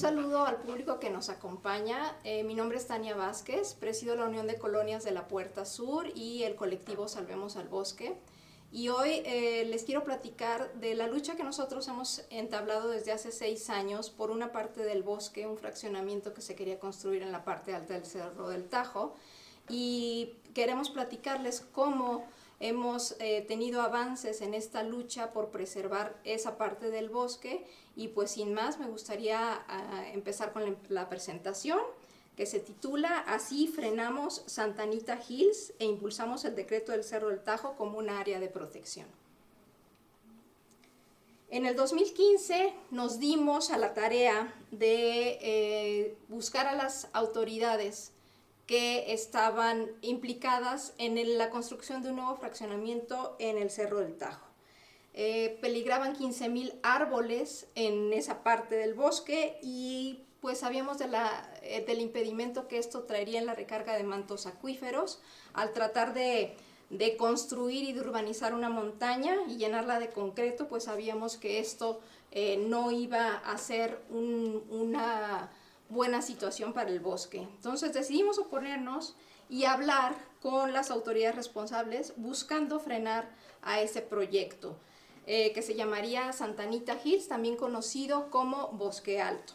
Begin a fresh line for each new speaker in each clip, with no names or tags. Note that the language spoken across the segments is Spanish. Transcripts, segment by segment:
saludo al público que nos acompaña. Mi nombre es Tania Vázquez, presido la Unión de Colonias de la Puerta Sur y el colectivo Salvemos al Bosque. Y hoy les quiero platicar de la lucha que nosotros hemos entablado desde hace 6 años por una parte del bosque, un fraccionamiento que se quería construir en la parte alta del Cerro del Tajo. Y queremos platicarles cómo hemos tenido avances en esta lucha por preservar esa parte del bosque. Y pues sin más me gustaría empezar con la presentación, que se titula Así frenamos Santa Anita Hills e impulsamos el decreto del Cerro del Tajo como un área de protección. En el 2015 nos dimos a la tarea de buscar a las autoridades que estaban implicadas en la construcción de un nuevo fraccionamiento en el Cerro del Tajo. Peligraban 15,000 árboles en esa parte del bosque y pues sabíamos del impedimento que esto traería en la recarga de mantos acuíferos al tratar de construir y de urbanizar una montaña y llenarla de concreto. Pues sabíamos que esto no iba a ser una buena situación para el bosque. Entonces decidimos oponernos y hablar con las autoridades responsables buscando frenar a ese proyecto que se llamaría Santa Anita Hills, también conocido como Bosque Alto.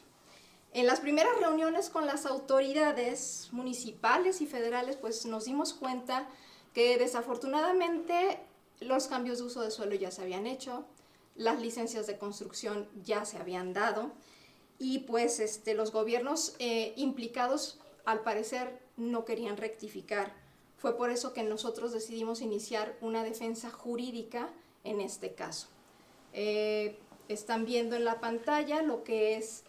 En las primeras reuniones con las autoridades municipales y federales, pues nos dimos cuenta que desafortunadamente los cambios de uso de suelo ya se habían hecho, las licencias de construcción ya se habían dado y pues los gobiernos implicados al parecer no querían rectificar. Fue por eso que nosotros decidimos iniciar una defensa jurídica en este caso. Están viendo en la pantalla lo que es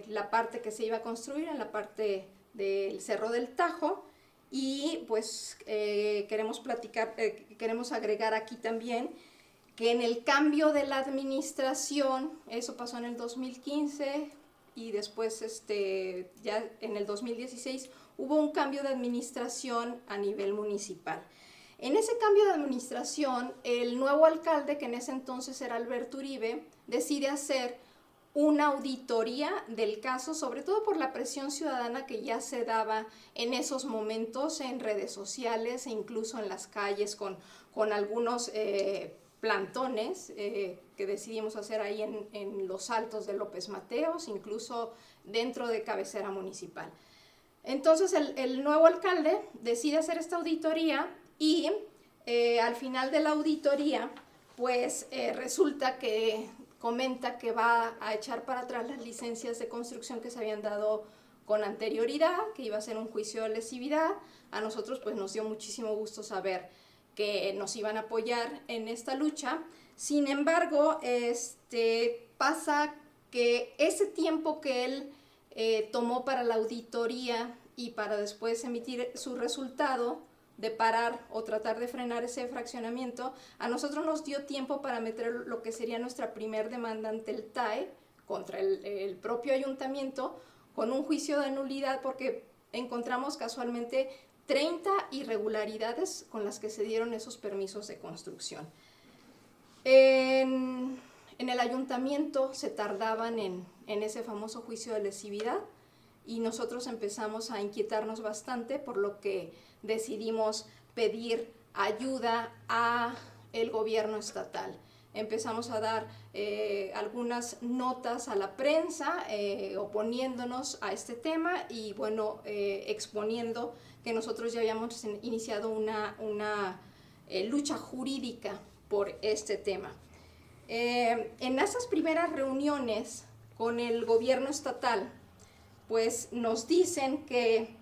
la parte que se iba a construir en la parte del Cerro del Tajo y pues queremos agregar aquí también que en el cambio de la administración, eso pasó en el 2015 y después ya en el 2016 hubo un cambio de administración a nivel municipal. En ese cambio de administración, el nuevo alcalde, que en ese entonces era Alberto Uribe, decide hacer una auditoría del caso, sobre todo por la presión ciudadana que ya se daba en esos momentos en redes sociales e incluso en las calles con algunos plantones que decidimos hacer ahí en los altos de López Mateos, incluso dentro de cabecera municipal. Entonces el nuevo alcalde decide hacer esta auditoría y al final de la auditoría pues resulta que comenta que va a echar para atrás las licencias de construcción que se habían dado con anterioridad, que iba a ser un juicio de lesividad. A nosotros pues nos dio muchísimo gusto saber que nos iban a apoyar en esta lucha. Sin embargo, pasa que ese tiempo que él tomó para la auditoría y para después emitir su resultado de parar o tratar de frenar ese fraccionamiento, a nosotros nos dio tiempo para meter lo que sería nuestra primer demanda ante el TAE contra el propio ayuntamiento con un juicio de nulidad porque encontramos casualmente 30 irregularidades con las que se dieron esos permisos de construcción. En el ayuntamiento se tardaban en ese famoso juicio de lesividad y nosotros empezamos a inquietarnos bastante, por lo que decidimos pedir ayuda al gobierno estatal. Empezamos a dar algunas notas a la prensa oponiéndonos a este tema y bueno, exponiendo que nosotros ya habíamos iniciado una lucha jurídica por este tema. En esas primeras reuniones con el gobierno estatal, pues nos dicen que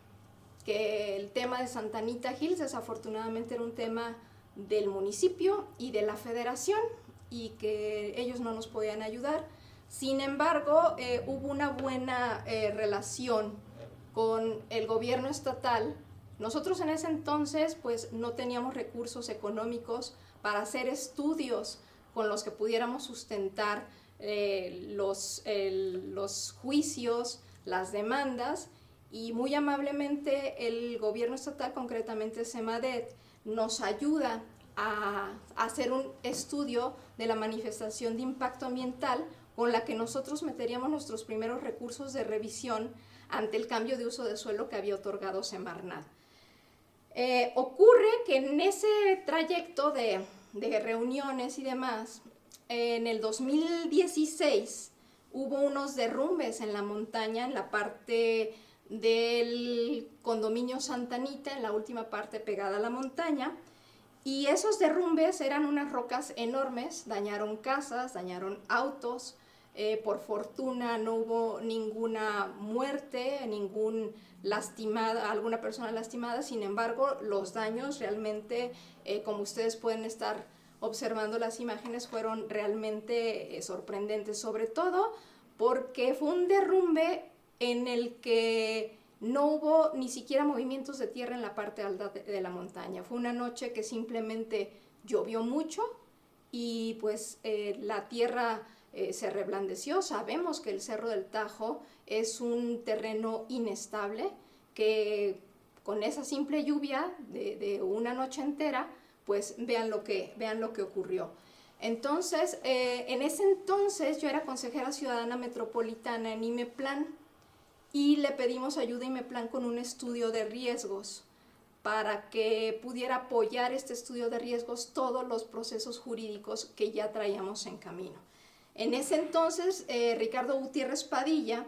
el tema de Santa Anita Hills desafortunadamente era un tema del municipio y de la federación y que ellos no nos podían ayudar. Sin embargo, hubo una buena relación con el gobierno estatal. Nosotros en ese entonces pues no teníamos recursos económicos para hacer estudios con los que pudiéramos sustentar los juicios, las demandas, y muy amablemente el gobierno estatal, concretamente Semadet, nos ayuda a hacer un estudio de la manifestación de impacto ambiental con la que nosotros meteríamos nuestros primeros recursos de revisión ante el cambio de uso de suelo que había otorgado Semarnat. Ocurre que en ese trayecto de reuniones y demás, en el 2016 hubo unos derrumbes en la montaña, en la parte del condominio Santa Anita, en la última parte pegada a la montaña, y esos derrumbes eran unas rocas enormes, dañaron casas, dañaron autos. Por fortuna no hubo ninguna muerte, alguna persona lastimada. Sin embargo, los daños realmente, como ustedes pueden estar observando las imágenes, fueron realmente sorprendentes, sobre todo porque fue un derrumbe en el que no hubo ni siquiera movimientos de tierra en la parte alta de la montaña. Fue una noche que simplemente llovió mucho y pues la tierra se reblandeció. Sabemos que el Cerro del Tajo es un terreno inestable, que con esa simple lluvia de una noche entera, pues vean lo que ocurrió. Entonces, en ese entonces yo era consejera ciudadana metropolitana en IMEPLAN, y le pedimos ayuda a IMEPLAN con un estudio de riesgos para que pudiera apoyar este estudio de riesgos todos los procesos jurídicos que ya traíamos en camino. En ese entonces, Ricardo Gutiérrez Padilla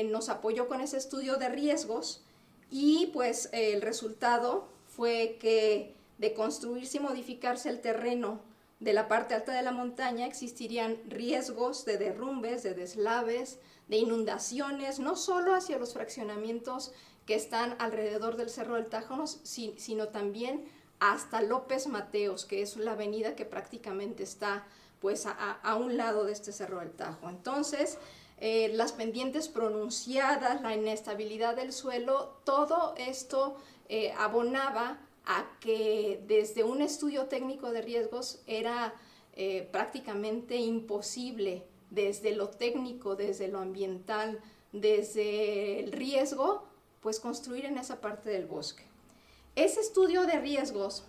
nos apoyó con ese estudio de riesgos, y pues el resultado fue que de construirse y modificarse el terreno de la parte alta de la montaña existirían riesgos de derrumbes, de deslaves, de inundaciones, no solo hacia los fraccionamientos que están alrededor del Cerro del Tajo, sino también hasta López Mateos, que es la avenida que prácticamente está pues a un lado de este Cerro del Tajo. Entonces, las pendientes pronunciadas, la inestabilidad del suelo, todo esto abonaba a que desde un estudio técnico de riesgos era prácticamente imposible, desde lo técnico, desde lo ambiental, desde el riesgo, pues construir en esa parte del bosque. Ese estudio de riesgos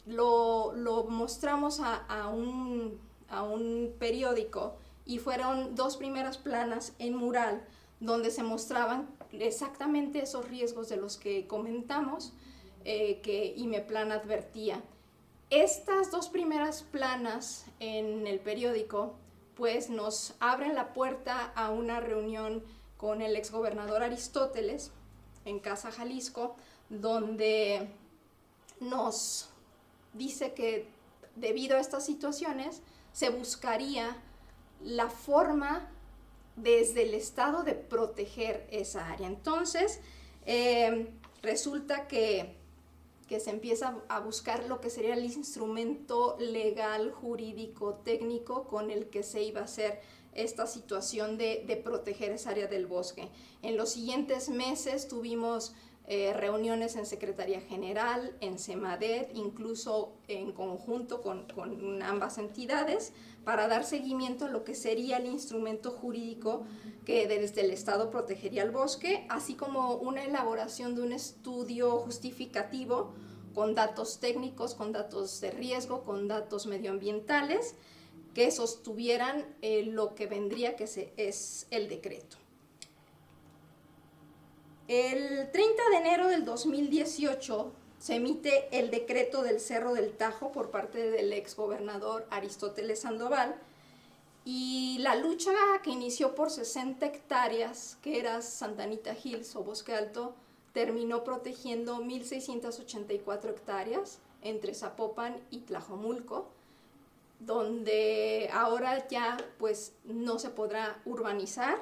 lo mostramos a un periódico, y fueron 2 primeras planas en mural donde se mostraban exactamente esos riesgos de los que comentamos, que IMEPLAN advertía. Estas 2 primeras planas en el periódico pues nos abren la puerta a una reunión con el exgobernador Aristóteles en Casa Jalisco, donde nos dice que debido a estas situaciones se buscaría la forma desde el Estado de proteger esa área. Entonces, resulta que se empieza a buscar lo que sería el instrumento legal, jurídico, técnico con el que se iba a hacer esta situación de proteger esa área del bosque. En los siguientes meses tuvimos reuniones en Secretaría General, en SEMADET, incluso en conjunto con ambas entidades, para dar seguimiento a lo que sería el instrumento jurídico que desde el Estado protegería el bosque, así como una elaboración de un estudio justificativo con datos técnicos, con datos de riesgo, con datos medioambientales, que sostuvieran lo que vendría que es el decreto. El 30 de enero del 2018 se emite el decreto del Cerro del Tajo por parte del exgobernador Aristóteles Sandoval, y la lucha que inició por 60 hectáreas, que era Santa Anita Hills o Bosque Alto, terminó protegiendo 1,684 hectáreas entre Zapopan y Tlajomulco, donde ahora ya pues no se podrá urbanizar.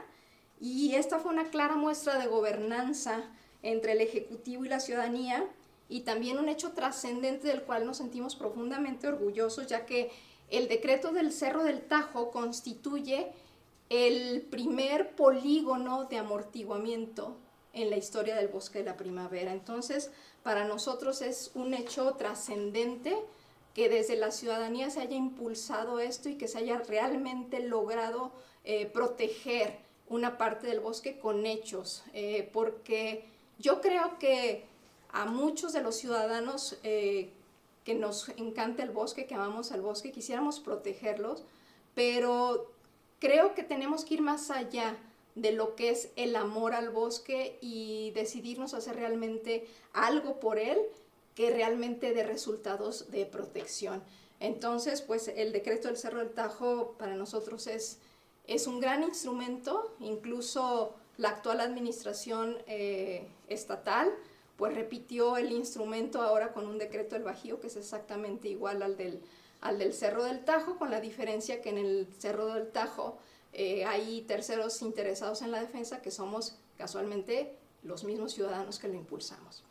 Y esta fue una clara muestra de gobernanza entre el Ejecutivo y la ciudadanía, y también un hecho trascendente del cual nos sentimos profundamente orgullosos, ya que el decreto del Cerro del Tajo constituye el primer polígono de amortiguamiento en la historia del Bosque de la Primavera. Entonces, para nosotros es un hecho trascendente que desde la ciudadanía se haya impulsado esto y que se haya realmente logrado proteger una parte del bosque con hechos, porque yo creo que a muchos de los ciudadanos que nos encanta el bosque, que amamos al bosque, quisiéramos protegerlos, pero creo que tenemos que ir más allá de lo que es el amor al bosque y decidirnos a hacer realmente algo por él que realmente dé resultados de protección. Entonces, pues el decreto del Cerro del Tajo para nosotros es un gran instrumento. Incluso la actual administración estatal pues repitió el instrumento ahora con un decreto del Bajío que es exactamente igual al del Cerro del Tajo, con la diferencia que en el Cerro del Tajo hay terceros interesados en la defensa que somos casualmente los mismos ciudadanos que lo impulsamos.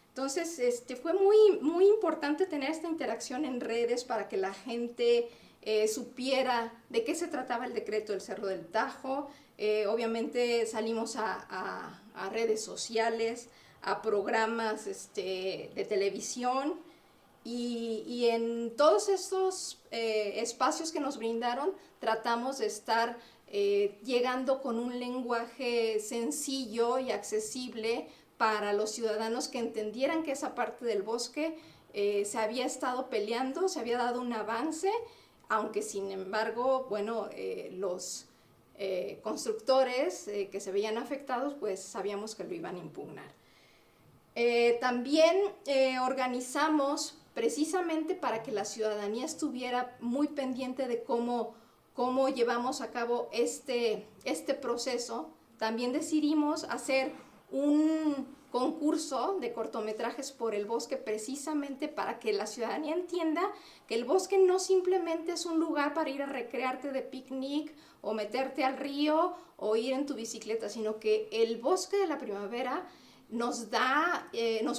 Entonces, fue muy importante tener esta interacción en redes para que la gente supiera de qué se trataba el decreto del Cerro del Tajo. Obviamente salimos a redes sociales, a programas de televisión, y en todos estos espacios que nos brindaron tratamos de estar llegando con un lenguaje sencillo y accesible para los ciudadanos que entendieran que esa parte del bosque se había estado peleando, se había dado un avance, aunque sin embargo, bueno, los constructores que se veían afectados, pues sabíamos que lo iban a impugnar. También organizamos precisamente para que la ciudadanía estuviera muy pendiente de cómo llevamos a cabo este proceso. También decidimos hacer un concurso de cortometrajes por el bosque precisamente para que la ciudadanía entienda que el bosque no simplemente es un lugar para ir a recrearte de picnic o meterte al río o ir en tu bicicleta, sino que el bosque de la primavera nos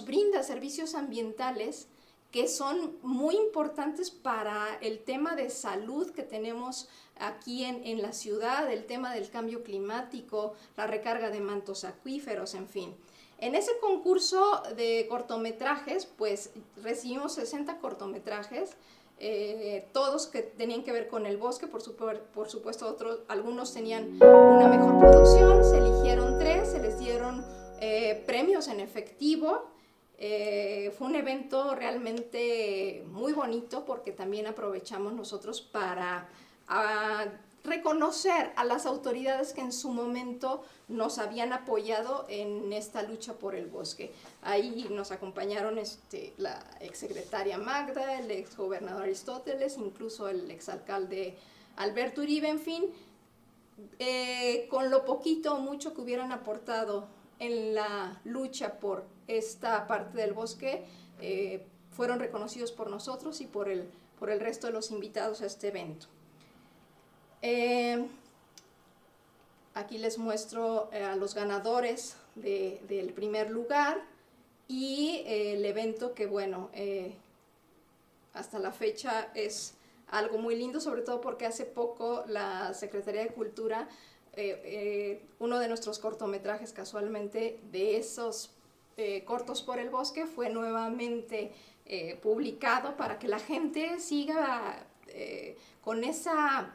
brinda servicios ambientales que son muy importantes para el tema de salud que tenemos aquí en la ciudad, el tema del cambio climático, la recarga de mantos acuíferos, en fin. En ese concurso de cortometrajes, pues recibimos 60 cortometrajes, todos que tenían que ver con el bosque, por supuesto algunos tenían una mejor producción, se eligieron 3, se les dieron premios en efectivo. Fue un evento realmente muy bonito porque también aprovechamos nosotros para reconocer a las autoridades que en su momento nos habían apoyado en esta lucha por el bosque. Ahí nos acompañaron la exsecretaria Magda, el exgobernador Aristóteles, incluso el exalcalde Alberto Uribe, en fin, con lo poquito o mucho que hubieran aportado en la lucha por esta parte del bosque, fueron reconocidos por nosotros y por el resto de los invitados a este evento. Aquí les muestro a los ganadores del primer lugar y el evento que, bueno, hasta la fecha es algo muy lindo, sobre todo porque hace poco la Secretaría de Cultura, uno de nuestros cortometrajes casualmente de esos cortos por el bosque fue nuevamente publicado para que la gente siga con esa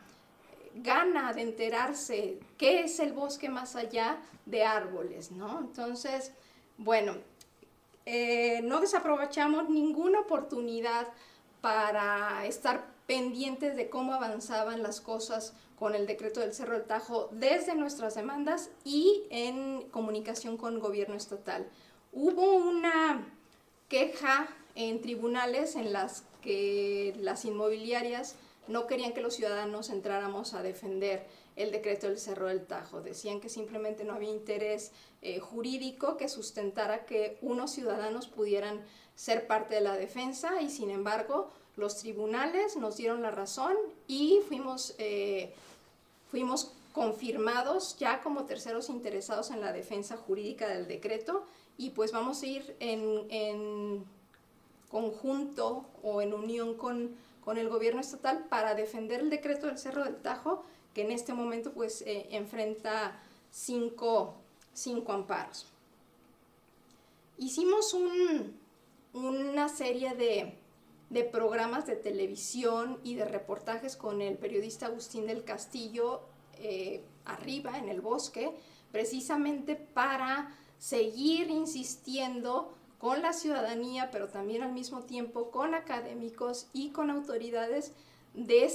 gana de enterarse qué es el bosque más allá de árboles, ¿no? Entonces, bueno, no desaprovechamos ninguna oportunidad para estar pendientes de cómo avanzaban las cosas con el decreto del Cerro del Tajo desde nuestras demandas y en comunicación con el gobierno estatal. Hubo una queja en tribunales en las que las inmobiliarias no querían que los ciudadanos entráramos a defender el decreto del Cerro del Tajo. Decían que simplemente no había interés jurídico que sustentara que unos ciudadanos pudieran ser parte de la defensa y sin embargo los tribunales nos dieron la razón y fuimos confirmados ya como terceros interesados en la defensa jurídica del decreto y pues vamos a ir en conjunto o en unión con el gobierno estatal para defender el decreto del Cerro del Tajo, que en este momento pues enfrenta 5 amparos. Hicimos una serie de programas de televisión y de reportajes con el periodista Agustín del Castillo arriba en el bosque, precisamente para seguir insistiendo con la ciudadanía, pero también al mismo tiempo con académicos y con autoridades de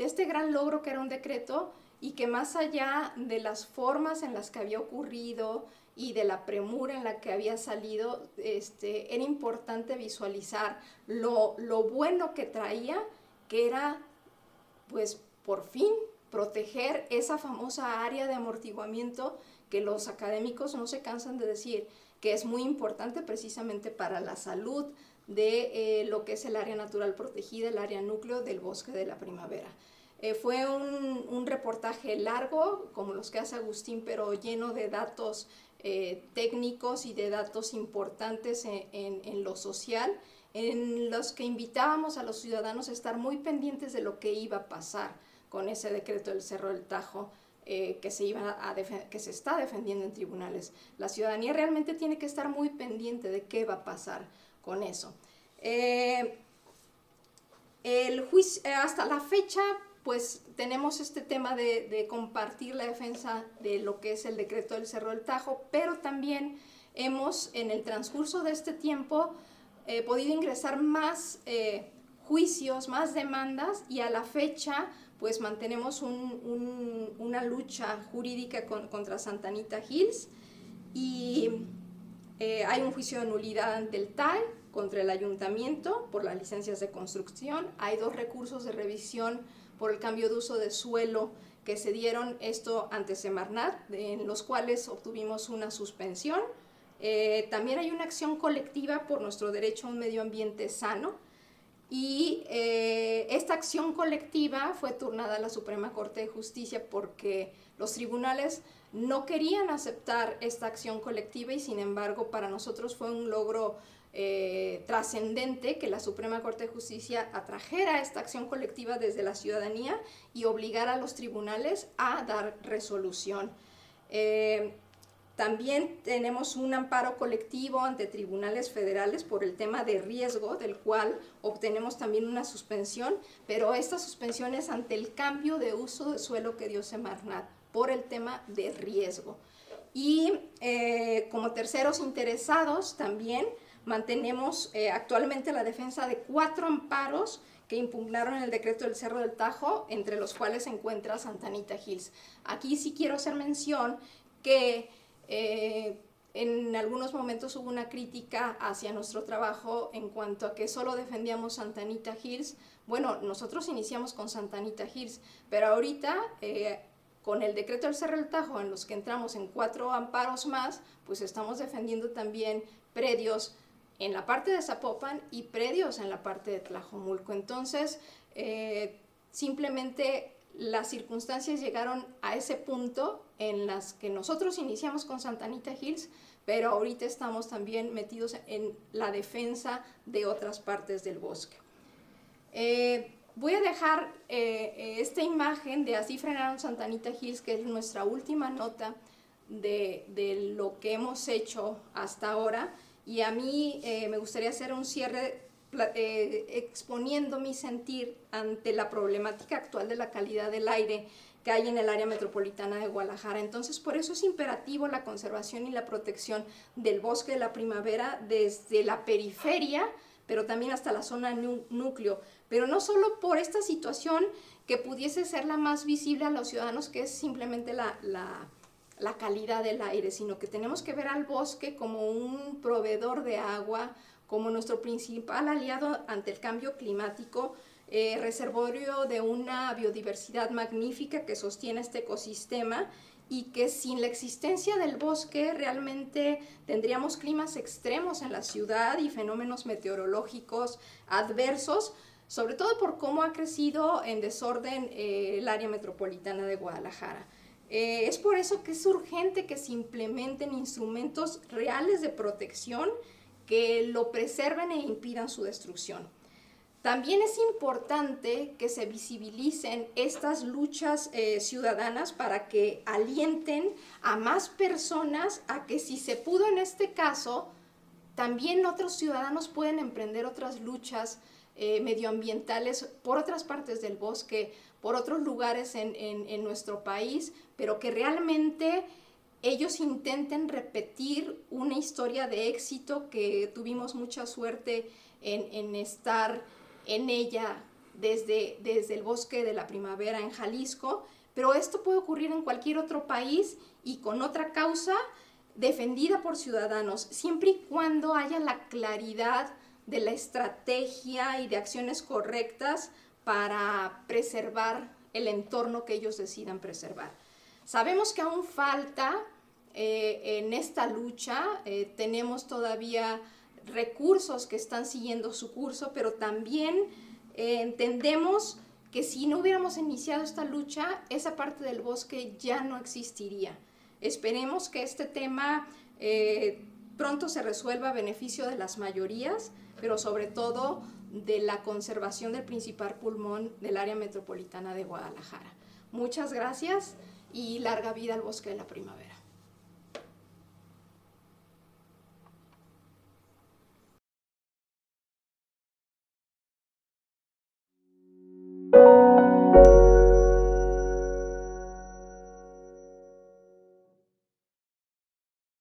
este gran logro que era un decreto, y que más allá de las formas en las que había ocurrido y de la premura en la que había salido, era importante visualizar lo bueno que traía, que era, pues, por fin proteger esa famosa área de amortiguamiento que los académicos no se cansan de decir, que es muy importante precisamente para la salud de lo que es el área natural protegida, el área núcleo del bosque de la primavera. Fue un reportaje largo, como los que hace Agustín, pero lleno de datos técnicos y de datos importantes en lo social, en los que invitábamos a los ciudadanos a estar muy pendientes de lo que iba a pasar con ese decreto del Cerro del Tajo, que se está defendiendo en tribunales. La ciudadanía realmente tiene que estar muy pendiente de qué va a pasar con eso. El juicio, hasta la fecha, pues tenemos este tema de compartir la defensa de lo que es el decreto del Cerro del Tajo, pero también hemos, en el transcurso de este tiempo, podido ingresar más juicios, más demandas, y a la fecha pues mantenemos una lucha jurídica contra Santa Anita Hills, y hay un juicio de nulidad ante el TAE contra el ayuntamiento por las licencias de construcción. Hay 2 recursos de revisión por el cambio de uso de suelo que se dieron, esto ante Semarnat, en los cuales obtuvimos una suspensión. También hay una acción colectiva por nuestro derecho a un medio ambiente sano, y esta acción colectiva fue turnada a la Suprema Corte de Justicia porque los tribunales no querían aceptar esta acción colectiva, y sin embargo para nosotros fue un logro trascendente que la Suprema Corte de Justicia atrajera esta acción colectiva desde la ciudadanía y obligara a los tribunales a dar resolución. También tenemos un amparo colectivo ante tribunales federales por el tema de riesgo, del cual obtenemos también una suspensión, pero esta suspensión es ante el cambio de uso de suelo que dio Semarnat por el tema de riesgo. Y como terceros interesados también mantenemos actualmente la defensa de 4 amparos que impugnaron el decreto del Cerro del Tajo, entre los cuales se encuentra Santa Anita Hills. Aquí sí quiero hacer mención que en algunos momentos hubo una crítica hacia nuestro trabajo en cuanto a que solo defendíamos Santa Anita Hills. Bueno, nosotros iniciamos con Santa Anita Hills, pero ahorita con el decreto del Cerro del Tajo, en los que entramos en 4 amparos más, pues estamos defendiendo también predios en la parte de Zapopan y predios en la parte de Tlajomulco. Entonces, simplemente las circunstancias llegaron a ese punto en las que nosotros iniciamos con Santa Anita Hills, pero ahorita estamos también metidos en la defensa de otras partes del bosque. Voy a dejar esta imagen de Así frenaron Santa Anita Hills, que es nuestra última nota de lo que hemos hecho hasta ahora, y a mí me gustaría hacer un cierre exponiendo mi sentir ante la problemática actual de la calidad del aire que hay en el área metropolitana de Guadalajara. Entonces, por eso es imperativo la conservación y la protección del bosque de la primavera desde la periferia, pero también hasta la zona núcleo. Pero no solo por esta situación que pudiese ser la más visible a los ciudadanos, que es simplemente la calidad del aire, sino que tenemos que ver al bosque como un proveedor de agua, como nuestro principal aliado ante el cambio climático, reservorio de una biodiversidad magnífica que sostiene este ecosistema, y que sin la existencia del bosque realmente tendríamos climas extremos en la ciudad y fenómenos meteorológicos adversos, sobre todo por cómo ha crecido en desorden el área metropolitana de Guadalajara. Es por eso que es urgente que se implementen instrumentos reales de protección que lo preserven e impidan su destrucción. También es importante que se visibilicen estas luchas ciudadanas para que alienten a más personas a que, si se pudo en este caso, también otros ciudadanos pueden emprender otras luchas medioambientales por otras partes del bosque, por otros lugares en nuestro país, pero que realmente ellos intenten repetir una historia de éxito que tuvimos mucha suerte en estar en ella desde el Bosque de la Primavera en Jalisco, pero esto puede ocurrir en cualquier otro país y con otra causa defendida por ciudadanos, siempre y cuando haya la claridad de la estrategia y de acciones correctas para preservar el entorno que ellos decidan preservar. Sabemos que aún falta en esta lucha, tenemos todavía recursos que están siguiendo su curso, pero también entendemos que si no hubiéramos iniciado esta lucha, esa parte del bosque ya no existiría. Esperemos que este tema pronto se resuelva a beneficio de las mayorías, pero sobre todo de la conservación del principal pulmón del área metropolitana de Guadalajara. Muchas gracias y larga vida al Bosque de la Primavera.